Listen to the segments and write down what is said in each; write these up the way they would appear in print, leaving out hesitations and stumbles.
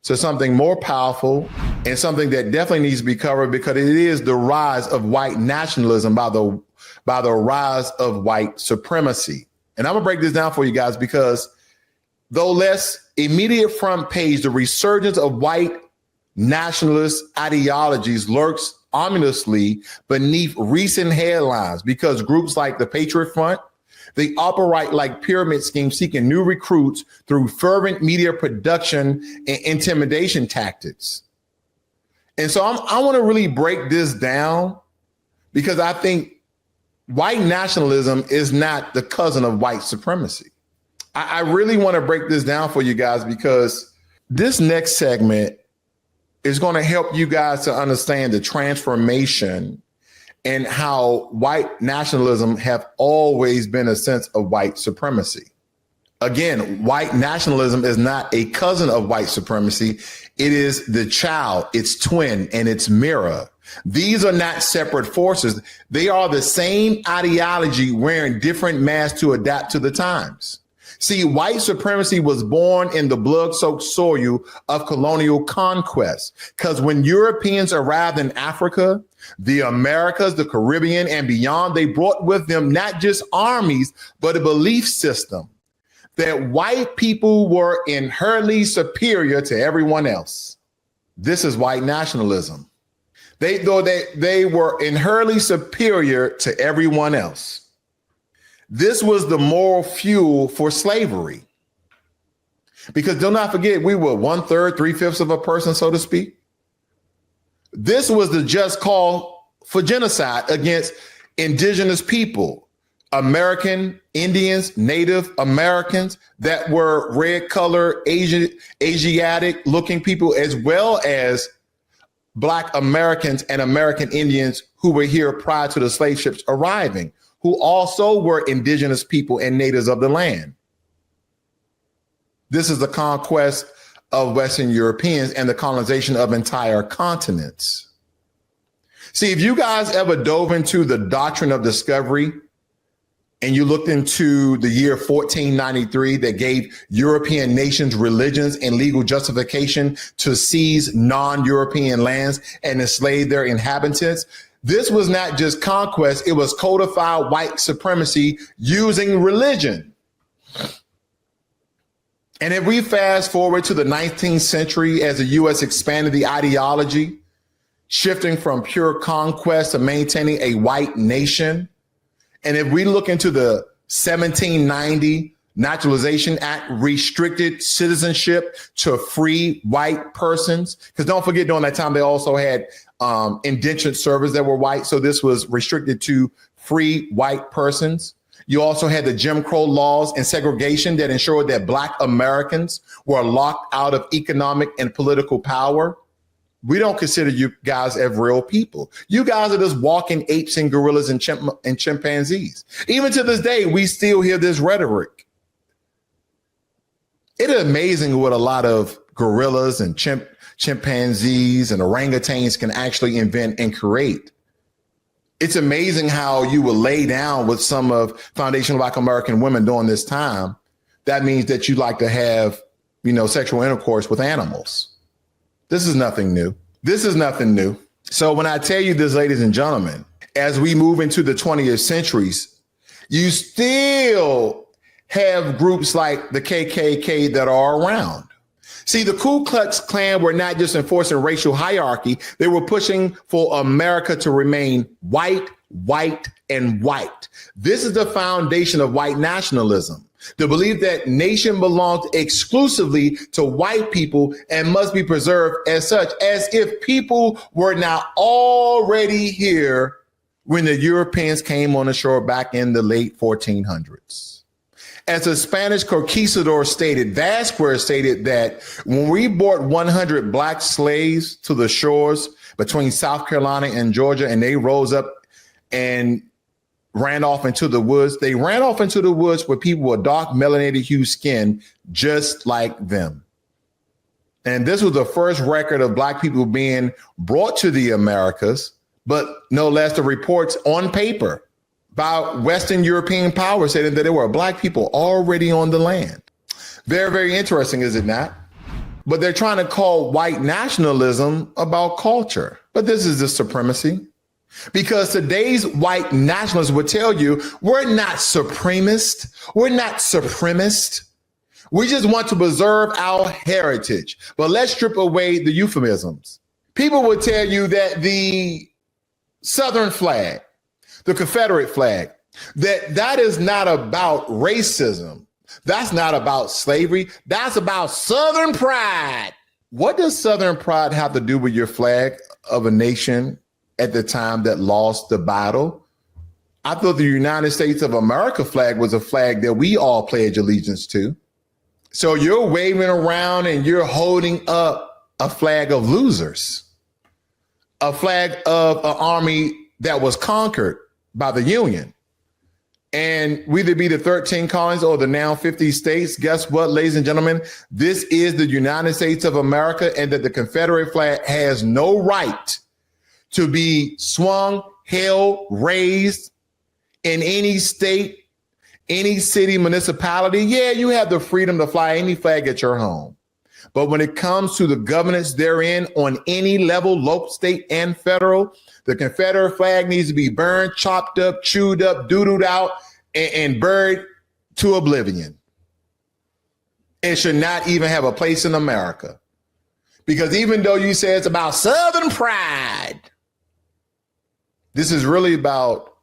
to something more powerful and something that definitely needs to be covered, because it is the rise of white nationalism by the rise of white supremacy. And I'm gonna break this down for you guys, because though less immediate front page, the resurgence of white nationalist ideologies lurks ominously beneath recent headlines, because groups like the Patriot Front, they operate like pyramid schemes, seeking new recruits through fervent media production and intimidation tactics. And so I want to really break this down, because I think white nationalism is not the cousin of white supremacy. I really want to break this down for you guys, because this next segment is going to help you guys to understand the transformation and how white nationalism have always been a sense of white supremacy. Again, white nationalism is not a cousin of white supremacy. It is the child, its twin, and its mirror. These are not separate forces. They are the same ideology wearing different masks to adapt to the times. See, white supremacy was born in the blood-soaked soil of colonial conquest, because when Europeans arrived in Africa, the Americas, the Caribbean, and beyond, they brought with them not just armies, but a belief system that white people were inherently superior to everyone else. This is white nationalism. They were inherently superior to everyone else. This was the moral fuel for slavery. Because do not forget, we were 1/3, 3/5 of a person, so to speak. This was the just call for genocide against indigenous people, American Indians, Native Americans that were red color, Asiatic looking people, as well as Black Americans and American Indians who were here prior to the slave ships arriving, who also were indigenous people and natives of the land. This is the conquest of Western Europeans and the colonization of entire continents. See, if you guys ever dove into the doctrine of discovery and you looked into the year 1493 that gave European nations religions and legal justification to seize non-European lands and enslave their inhabitants, this was not just conquest, it was codified white supremacy using religion. And if we fast forward to the 19th century, as the US expanded the ideology, shifting from pure conquest to maintaining a white nation, and if we look into the 1790 Naturalization Act, restricted citizenship to free white persons, because don't forget, during that time, they also had indentured servants that were white. So this was restricted to free white persons. You also had the Jim Crow laws and segregation that ensured that Black Americans were locked out of economic and political power. We don't consider you guys as real people. You guys are just walking apes and gorillas and chimpanzees. Even to this day, we still hear this rhetoric. It is amazing what a lot of gorillas and chimpanzees and orangutans can actually invent and create. It's amazing how you will lay down with some of foundational Black American women during this time. That means that you like to have, sexual intercourse with animals. This is nothing new. This is nothing new. So when I tell you this, ladies and gentlemen, as we move into the 20th centuries, you still have groups like the KKK that are around. See, the Ku Klux Klan were not just enforcing racial hierarchy. They were pushing for America to remain white, white, and white. This is the foundation of white nationalism. The belief that nation belongs exclusively to white people and must be preserved as such, as if people were not already here when the Europeans came on the shore back in the late 1400s. As the Spanish conquistador stated, Vasquez stated that when we brought 100 Black slaves to the shores between South Carolina and Georgia, and they rose up and ran off into the woods, they ran off into the woods with people with dark melanated hue skin, just like them. And this was the first record of Black people being brought to the Americas, but no less the reports on paper by Western European powers saying that there were Black people already on the land. Very, very interesting, is it not? But they're trying to call white nationalism about culture. But this is the supremacy. Because today's white nationalists would tell you, we're not supremacist. We're not supremacist. We just want to preserve our heritage. But let's strip away the euphemisms. People would tell you that the Southern flag, the Confederate flag, that is not about racism. That's not about slavery. That's about Southern pride. What does Southern pride have to do with your flag of a nation at the time that lost the battle? I thought the United States of America flag was a flag that we all pledge allegiance to. So you're waving around and you're holding up a flag of losers, a flag of an army that was conquered by the Union. And whether it be the 13 colonies or the now 50 states, guess what, ladies and gentlemen? This is the United States of America, and that the Confederate flag has no right to be swung, held, raised in any state, any city, municipality. Yeah, you have the freedom to fly any flag at your home. But when it comes to the governance therein on any level, local, state, and federal, the Confederate flag needs to be burned, chopped up, chewed up, doodled out, and buried to oblivion. It should not even have a place in America. Because even though you say it's about Southern pride, this is really about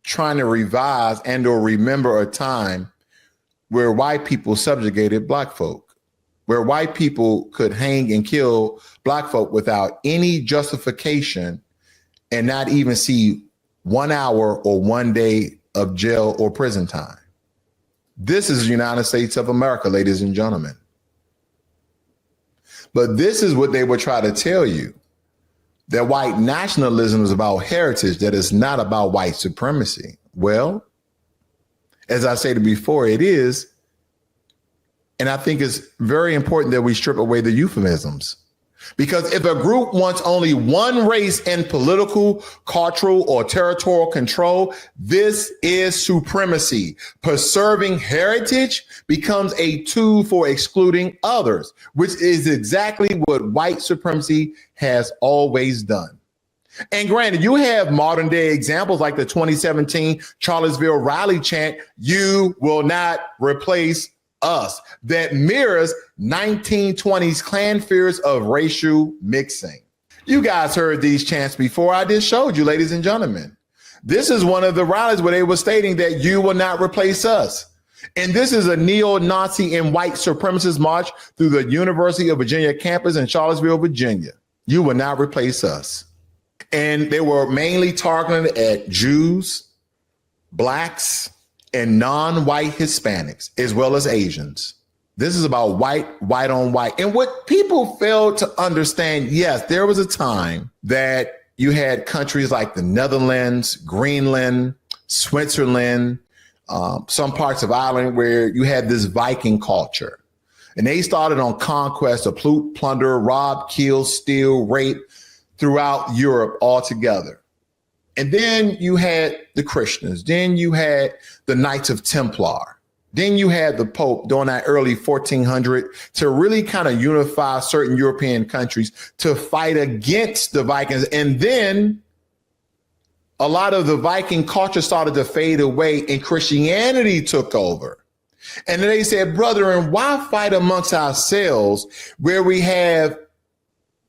trying to revise and or remember a time where white people subjugated black folk, where white people could hang and kill black folk without any justification and not even see 1 hour or 1 day of jail or prison time. This is the United States of America, ladies and gentlemen. But this is what they would try to tell you, that white nationalism is about heritage, that is not about white supremacy. Well, as I stated before, it is. And I think it's very important that we strip away the euphemisms. Because if a group wants only one race in political, cultural, or territorial control, this is supremacy. Preserving heritage becomes a tool for excluding others, which is exactly what white supremacy has always done. And granted, you have modern day examples like the 2017 Charlottesville rally chant, "You will not replace us," that mirrors 1920s Klan fears of racial mixing. You guys heard these chants before. I just showed you, ladies and gentlemen. This is one of the rallies where they were stating that you will not replace us. And this is a neo-Nazi and white supremacist march through the University of Virginia campus in Charlottesville, Virginia. You will not replace us. And they were mainly targeted at Jews, blacks, and non-white Hispanics, as well as Asians. This is about white on white. And what people fail to understand, yes, there was a time that you had countries like the Netherlands, Greenland, Switzerland, some parts of Ireland where you had this Viking culture. And they started on conquest of plunder, rob, kill, steal, rape throughout Europe altogether. And then you had the Christians. Then you had the Knights of Templar. Then you had the Pope during that early 1400 to really kind of unify certain European countries to fight against the Vikings. And then a lot of the Viking culture started to fade away and Christianity took over. And then they said, brethren, why fight amongst ourselves where we have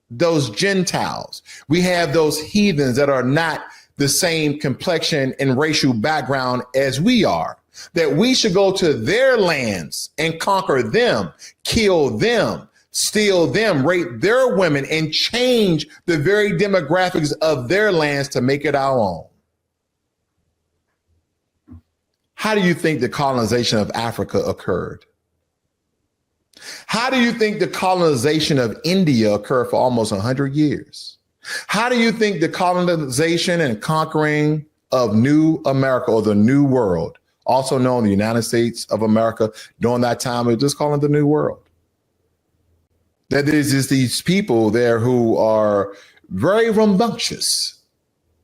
those Gentiles? We have those heathens that are not the same complexion and racial background as we are, that we should go to their lands and conquer them, kill them, steal them, rape their women, and change the very demographics of their lands to make it our own. How do you think the colonization of Africa occurred? How do you think the colonization of India occurred for almost 100 years? How do you think the colonization and conquering of New America, or the New World, also known the United States of America, during that time, it was just calling the New World? That there's just these people there who are very rambunctious,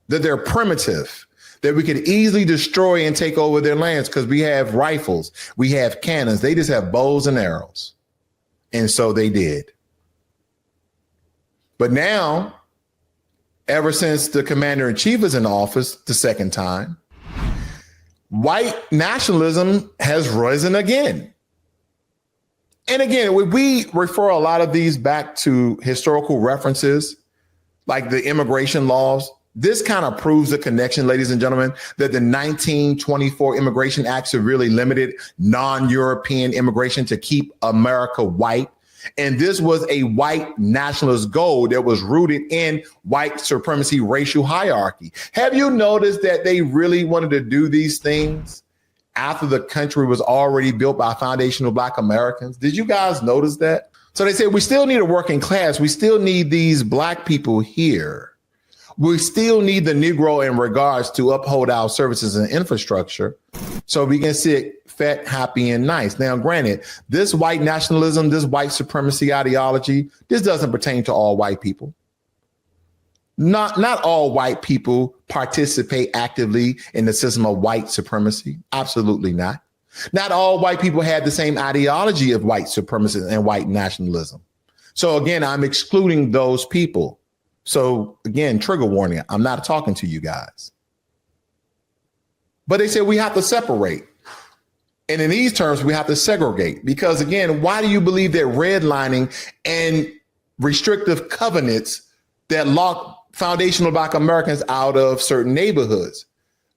that they're primitive, that we could easily destroy and take over their lands because we have rifles, we have cannons. They just have bows and arrows. And so they did. But now, ever since the commander-in-chief is in office the second time, white nationalism has risen again. And again, we refer a lot of these back to historical references, like the immigration laws. This kind of proves the connection, ladies and gentlemen, that the 1924 Immigration Act severely limited non-European immigration to keep America white. And this was a white nationalist goal that was rooted in white supremacy racial hierarchy. Have you noticed that they really wanted to do these things after the country was already built by foundational Black Americans? Did you guys notice that? So they said, we still need a working class. We still need these Black people here. We still need the Negro in regards to uphold our services and infrastructure so we can sit fat, happy, and nice. Now, granted, this white nationalism, this white supremacy ideology, this doesn't pertain to all white people. Not all white people participate actively in the system of white supremacy. Absolutely not. Not all white people have the same ideology of white supremacy and white nationalism. So again, I'm excluding those people. So again, trigger warning, I'm not talking to you guys. But they said we have to separate. And in these terms, we have to segregate. Because again, why do you believe that redlining and restrictive covenants that lock foundational Black Americans out of certain neighborhoods,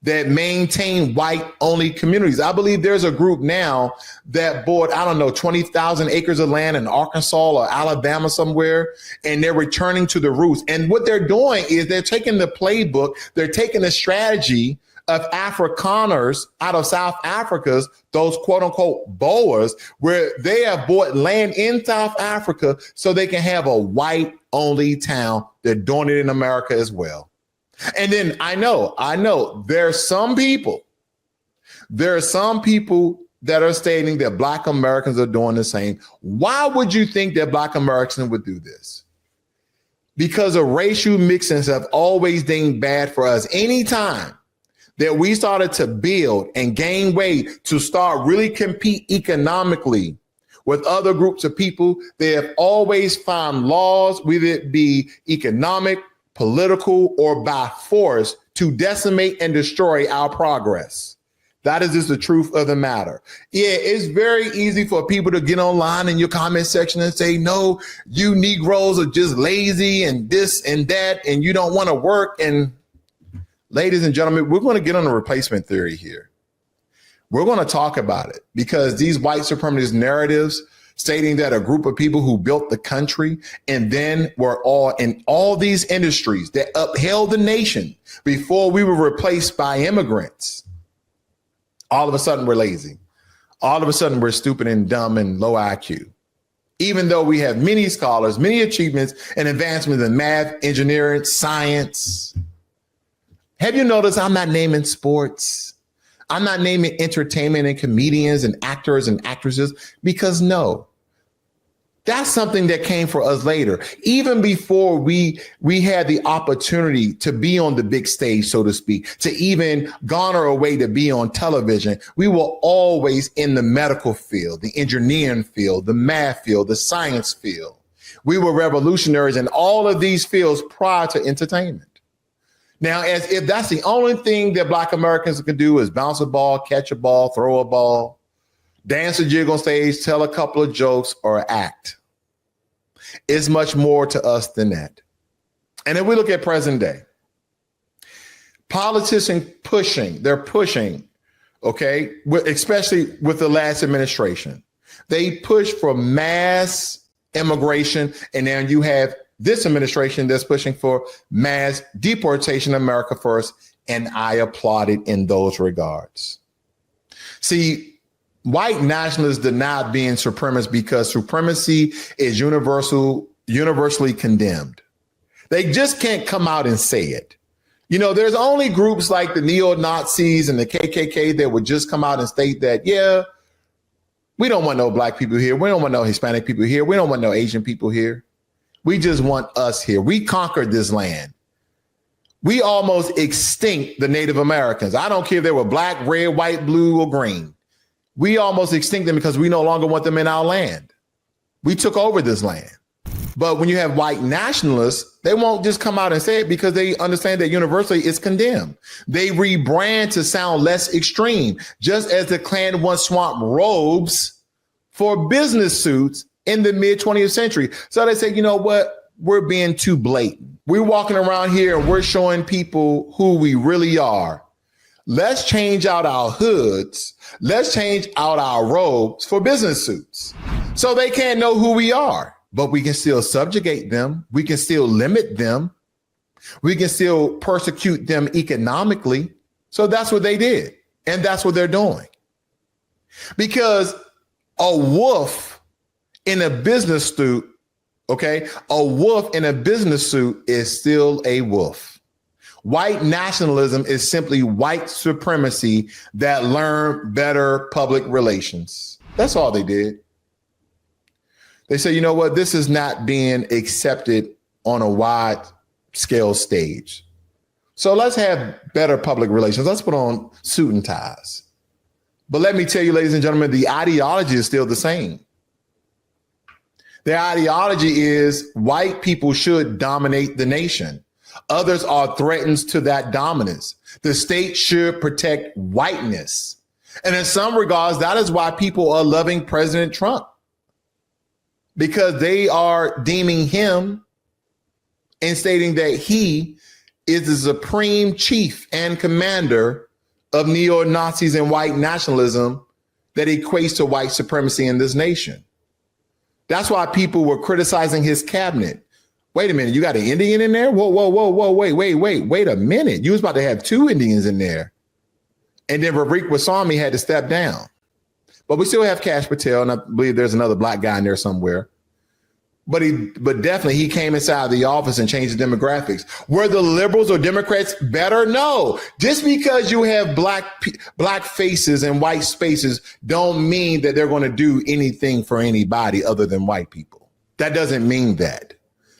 that maintain white-only communities? I believe there's a group now that bought, 20,000 acres of land in Arkansas or Alabama somewhere, and they're returning to the roots. And what they're doing is they're taking the playbook, they're taking the strategy of Afrikaners out of South Africa's, those quote-unquote Boers, where they have bought land in South Africa so they can have a white-only town. They're doing it in America as well. And then I know there are some people that are stating that Black Americans are doing the same. Why would you think that Black Americans would do this? Because of racial mixings have always been bad for us. Anytime that we started to build and gain weight to start really compete economically with other groups of people, they have always found laws, whether it be economic, political, or by force, to decimate and destroy our progress. That is just the truth of the matter. Yeah, it's very easy for people to get online in your comment section and say, no, you Negroes are just lazy and this and that, and you don't want to work. And ladies and gentlemen, we're going to get on the replacement theory here. We're going to talk about it because these white supremacist narratives stating that a group of people who built the country and then were all in all these industries that upheld the nation before we were replaced by immigrants. All of a sudden, we're lazy. All of a sudden, we're stupid and dumb and low IQ. Even though we have many scholars, many achievements and advancements in math, engineering, science. Have you noticed I'm not naming sports? I'm not naming entertainment and comedians and actors and actresses because no, that's something that came for us later. Even before we had the opportunity to be on the big stage, so to speak, to even garner a way to be on television, we were always in the medical field, the engineering field, the math field, the science field. We were revolutionaries in all of these fields prior to entertainment. Now, as if that's the only thing that Black Americans can do is bounce a ball, catch a ball, throw a ball, dance a jig on stage, tell a couple of jokes, or act. It's much more to us than that. And if we look at present day, politicians they're pushing, okay, especially with the last administration. They push for mass immigration, and now you have this administration that's pushing for mass deportation, America first, and I applaud it in those regards. See, white nationalists deny being supremacist because supremacy is universally condemned. They just can't come out and say it. You know, there's only groups like the neo-Nazis and the KKK that would just come out and state that, yeah, we don't want no Black people here. We don't want no Hispanic people here. We don't want no Asian people here. We just want us here. We conquered this land. We almost extinct the Native Americans. I don't care if they were black, red, white, blue, or green. We almost extinct them because we no longer want them in our land. We took over this land. But when you have white nationalists, they won't just come out and say it because they understand that universally it's condemned. They rebrand to sound less extreme, just as the Klan once swapped robes for business suits in the mid 20th century. So they say, you know what? We're being too blatant. We're walking around here and we're showing people who we really are. Let's change out our hoods. Let's change out our robes for business suits so they can't know who we are. But we can still subjugate them. We can still limit them. We can still persecute them economically. So that's what they did. And that's what they're doing. Because a wolf in a business suit, okay, a wolf in a business suit is still a wolf. White nationalism is simply white supremacy that learned better public relations. That's all they did. They say, you know what, this is not being accepted on a wide scale stage. So let's have better public relations. Let's put on suit and ties. But let me tell you, ladies and gentlemen, the ideology is still the same. Their ideology is white people should dominate the nation. Others are threats to that dominance. The state should protect whiteness. And in some regards, that is why people are loving President Trump, because they are deeming him and stating that he is the supreme chief and commander of neo-Nazis and white nationalism that equates to white supremacy in this nation. That's why people were criticizing his cabinet. Wait a minute, you got an Indian in there? Whoa, wait a minute. You was about to have 2 Indians in there. And then Vivek Ramaswamy had to step down. But we still have Kash Patel, and I believe there's another black guy in there somewhere. But definitely he came inside the office and changed the demographics. Were the liberals or Democrats better? No. Just because you have black faces and white spaces don't mean that they're going to do anything for anybody other than white people. That doesn't mean that.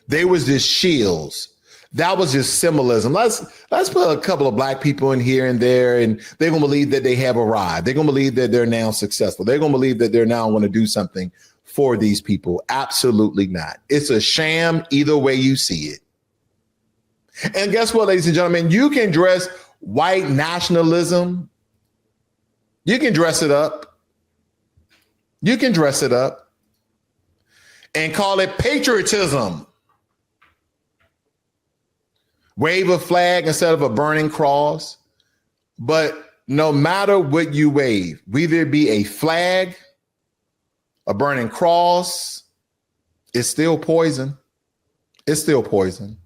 They was just shields. That was just symbolism. Let's put a couple of black people in here and there, and they're going to believe that they have arrived. They're going to believe that they're now successful. They're going to believe that they're now going to do something for these people. Absolutely not. It's a sham either way you see it. And guess what, ladies and gentlemen? You can dress white nationalism. You can dress it up. You can dress it up and call it patriotism. Wave a flag instead of a burning cross. But no matter what you wave, whether it be a flag, a burning cross, it's still poison. It's still poison.